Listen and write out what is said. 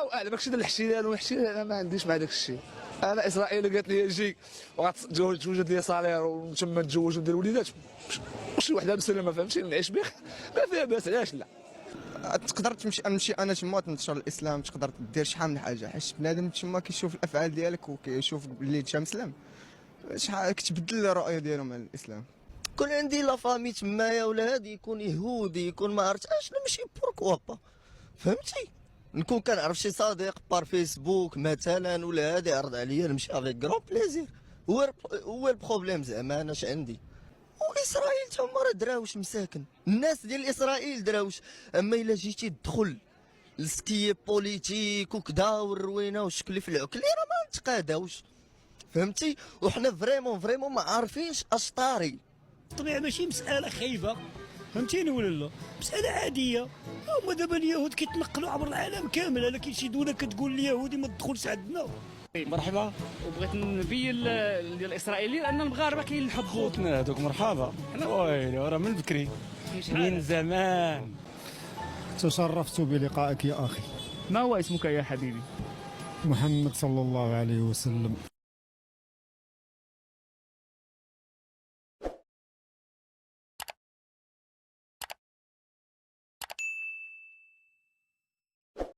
الله اعلم. داكشي ديال الاحتلال والاحتلال انا ما عنديش مع داك الشيء. انا اسرائيل قالت لي جي وغتوجد لي صالير وتم نتزوج وندير وليدات وشي وحده مسلمه فهمتي نعيش بها ما فيها باس. علاش لا؟ تقدر نمشي انا تما تنشر الاسلام، تقدر دير شحال من حاجه، حيت بنادم تما كيشوف الافعال ديالك وكيشوف بلي انت مسلم شحال كتبدل الرؤيه ديالو مع الاسلام. كون عندي لا فامي تمايا ولا هادي يكون يهودي يكون ما عرفتش نمشي بوركوا با فهمتي. نكون كنعرف شي صديق بار فيسبوك مثلا ولا هادي عرض عليا نمشي افيك كرون بليزير. هو البروبليم زعما انا اش عندي. واسرائيل تا هما راه دراوش مساكن، الناس ديال اسرائيل دراوش. اما الا جيتي تدخل السكي بوليتيك وكذا والروينه والشكل في العكلي راه ما نتقاداوش فهمتي. وحنا فريمون ما عارفينش اش طاري. طبيعي ماشي مسألة خايبة فهمتيني ولا لا، مسألة عادية. هما دابا اليهود كيتنقلوا عبر العالم كامل، انا كاين شي دولة كتقول اليهودي ما تدخلش عندنا. مرحبا. وبغيت نبين للاسرائيليين ان المغاربه كاين الحب. خوتنا هذوك مرحبا. ويلي راه من بكري من زمان. تشرفت بلقائك يا أخي. ما هو اسمك يا حبيبي؟ محمد صلى الله عليه وسلم.